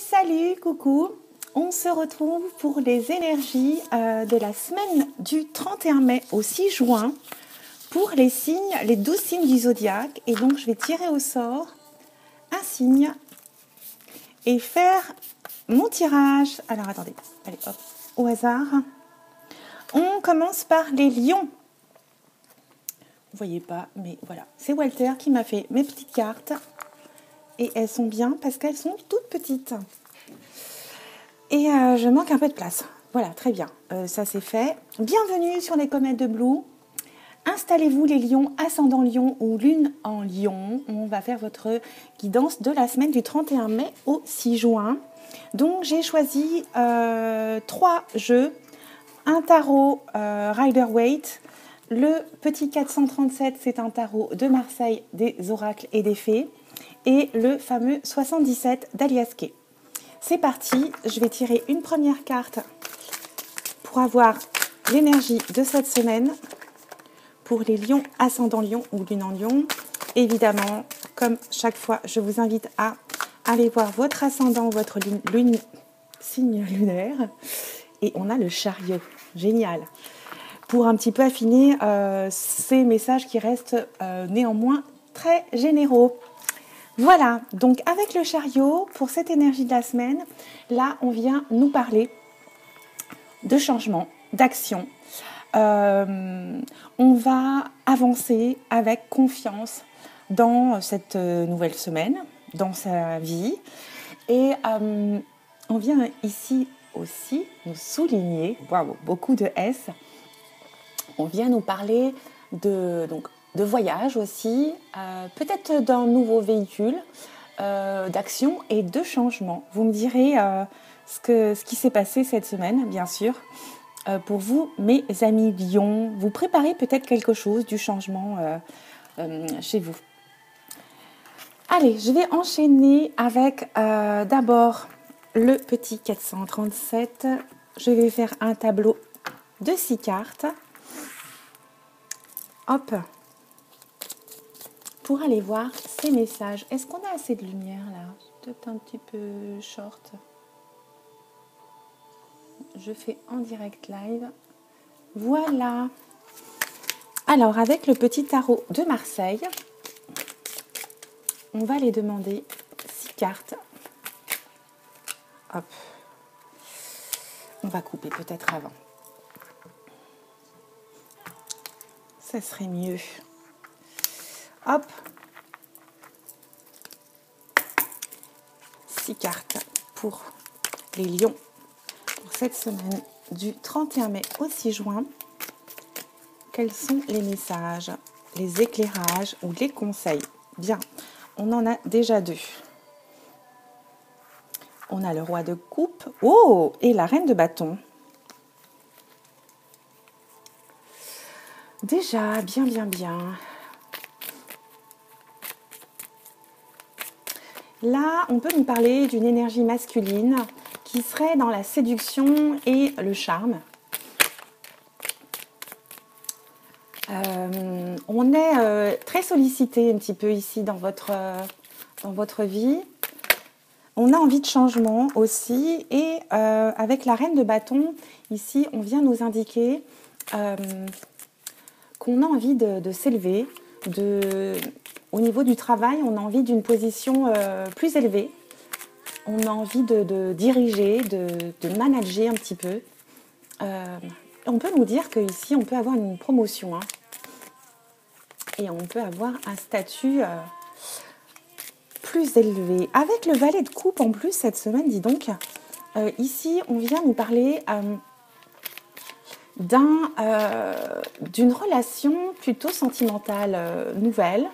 Salut, coucou. On se retrouve pour les énergies de la semaine du 31 mai au 6 juin pour les signes, les 12 signes du zodiaque. Et donc, je vais tirer au sort un signe et faire mon tirage. Alors, attendez, allez, hop, au hasard. On commence par les lions. Vous voyez pas, mais voilà. C'est Walter qui m'a fait mes petites cartes. Et elles sont bien parce qu'elles sont toutes petites. Et je manque un peu de place. Voilà, très bien. Ça c'est fait. Bienvenue sur les comètes de Blue. Installez-vous les lions, ascendant lion ou lune en lion. On va faire votre guidance de la semaine du 31 mai au 6 juin. Donc j'ai choisi 3 jeux. Un tarot Rider-Waite. Le petit 437, c'est un tarot de Marseille des oracles et des fées. Et le fameux 77 d'Aliasqué. C'est parti, je vais tirer une première carte pour avoir l'énergie de cette semaine pour les lions, ascendant lion ou lune en lion. Évidemment, comme chaque fois, je vous invite à aller voir votre ascendant, votre lune, signe lunaire. Et on a le chariot, génial. Pour un petit peu affiner ces messages qui restent néanmoins très généraux. Voilà, donc avec le chariot, pour cette énergie de la semaine, là, on vient nous parler de changement, d'action. On va avancer avec confiance dans cette nouvelle semaine, dans sa vie. Et on vient ici aussi nous souligner, waouh, beaucoup de S, on vient nous parler de voyage aussi, peut-être d'un nouveau véhicule, d'action et de changement. Vous me direz ce qui s'est passé cette semaine, bien sûr. Pour vous, mes amis lions, vous préparez peut-être quelque chose, du changement chez vous. Allez, je vais enchaîner avec d'abord le petit 437. Je vais faire un tableau de 6 cartes. Hop, pour aller voir ces messages. Est-ce qu'on a assez de lumière là? Peut-être un petit peu short. Je fais en direct live. Voilà. Alors, avec le petit tarot de Marseille, on va les demander 6 cartes. Hop. On va couper peut-être avant. Ça serait mieux. Hop. 6 cartes pour les lions pour cette semaine du 31 mai au 6 juin. Quels sont les messages, les éclairages ou les conseils? Bien, on en a déjà 2. On a le roi de coupe. Oh, et la reine de bâton. Déjà, bien, bien, bien. Là, on peut nous parler d'une énergie masculine qui serait dans la séduction et le charme. On est très sollicité un petit peu ici dans votre vie. On a envie de changement aussi. Et avec la reine de bâton, ici, on vient nous indiquer qu'on a envie de s'élever. Au niveau du travail, on a envie d'une position plus élevée. On a envie de diriger, de manager un petit peu. On peut nous dire qu'ici, on peut avoir une promotion. Hein, et on peut avoir un statut plus élevé. Avec le valet de coupe en plus cette semaine, dis donc. Ici, on vient nous parler d'une relation plutôt sentimentale nouvelle,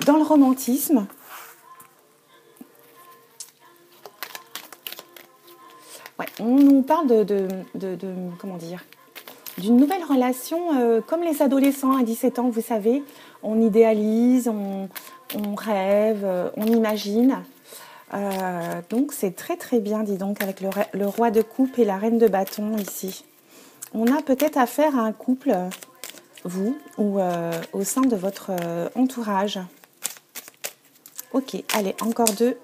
dans le romantisme. Ouais, on nous parle comment dire, d'une nouvelle relation comme les adolescents à 17 ans, vous savez, on idéalise, on rêve, on imagine. Donc c'est très très bien, dis donc, avec le roi de coupe et la reine de bâton ici. On a peut-être affaire à un couple, vous, ou au sein de votre entourage. Ok, allez, encore 2.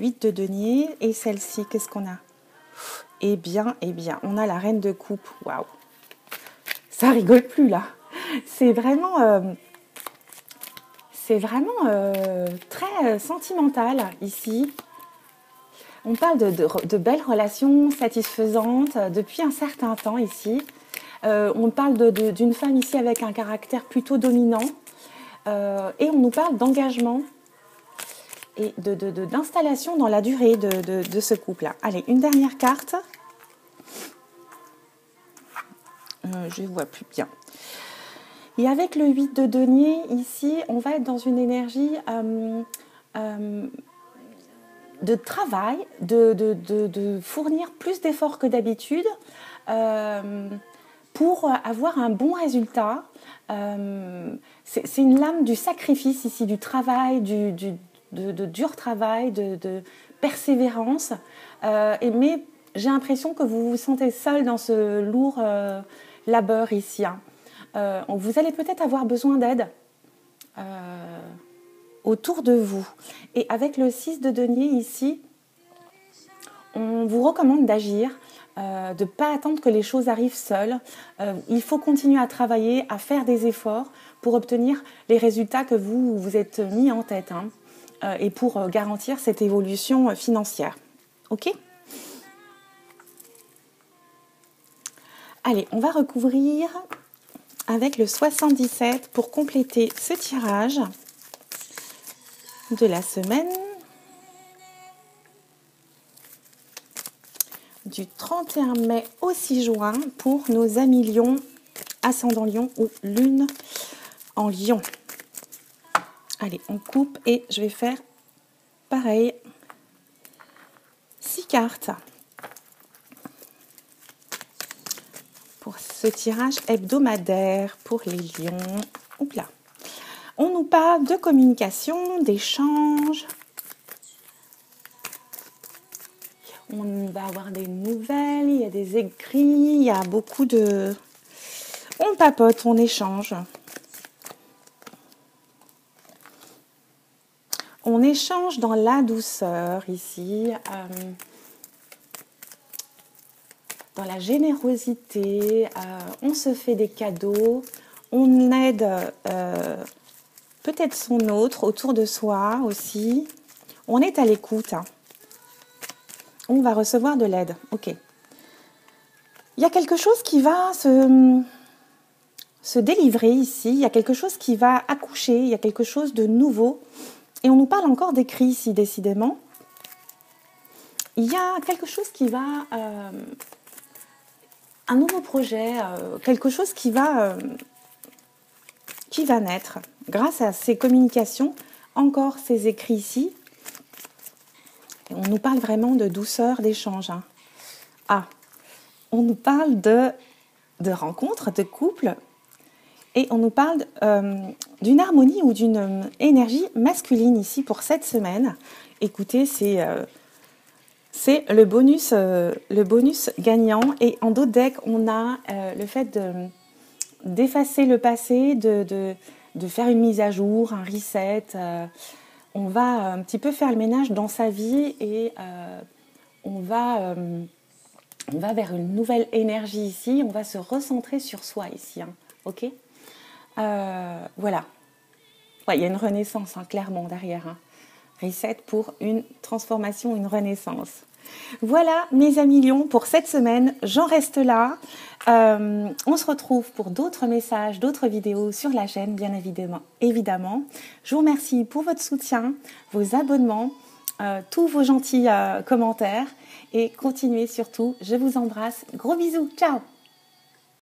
8 de denier. Et celle-ci, qu'est-ce qu'on a? Eh bien, on a la reine de coupe. Waouh! Ça rigole plus là. C'est vraiment très sentimental ici. On parle de belles relations satisfaisantes depuis un certain temps ici. On parle d'une femme ici avec un caractère plutôt dominant. Et on nous parle d'engagement et d'installation dans la durée de ce couple-là. Allez, une dernière carte. Je ne vois plus bien. Et avec le 8 de denier, ici, on va être dans une énergie de travail, de fournir plus d'efforts que d'habitude pour avoir un bon résultat. C'est une lame du sacrifice ici, du travail, de dur travail, de persévérance. Mais j'ai l'impression que vous vous sentez seul dans ce lourd labeur ici. Vous allez peut-être avoir besoin d'aide autour de vous. Et avec le 6 de denier ici, on vous recommande d'agir, de ne pas attendre que les choses arrivent seules. Il faut continuer à travailler, à faire des efforts pour obtenir les résultats que vous vous êtes mis en tête et pour garantir cette évolution financière. Ok ? Allez, on va recouvrir avec le 77 pour compléter ce tirage de la semaine du 31 mai au 6 juin pour nos amis Lion, ascendant Lion ou lune en Lion. Allez, on coupe et je vais faire pareil. 6 cartes pour ce tirage hebdomadaire pour les lions. Oups là. On nous parle de communication, d'échange. On va avoir des nouvelles, il y a des écrits, il y a beaucoup de... On papote, on échange. On échange dans la douceur ici, dans la générosité, on se fait des cadeaux, on aide peut-être son autre autour de soi aussi. On est à l'écoute. On va recevoir de l'aide. Ok. Il y a quelque chose qui va se délivrer ici. Il y a quelque chose qui va accoucher. Il y a quelque chose de nouveau. Et on nous parle encore d'écrit ici, décidément. Il y a quelque chose qui va... un nouveau projet, quelque chose qui va naître grâce à ces communications, encore ces écrits ici. Et on nous parle vraiment de douceur, d'échange. Ah, on nous parle de rencontres, de couples, et on nous parle d'une harmonie ou d'une énergie masculine ici pour cette semaine. Écoutez, c'est le bonus gagnant. Et en d'autres decks, on a le fait d'effacer le passé, de faire une mise à jour, un reset. On va un petit peu faire le ménage dans sa vie et on va vers une nouvelle énergie ici. On va se recentrer sur soi ici. Ok ? Voilà. Ouais, il y a une renaissance, clairement, derrière. Reset pour une transformation, une renaissance. Voilà, mes amis lions, pour cette semaine. J'en reste là. On se retrouve pour d'autres messages, d'autres vidéos sur la chaîne, bien évidemment. Je vous remercie pour votre soutien, vos abonnements, tous vos gentils commentaires. Et continuez surtout. Je vous embrasse. Gros bisous. Ciao.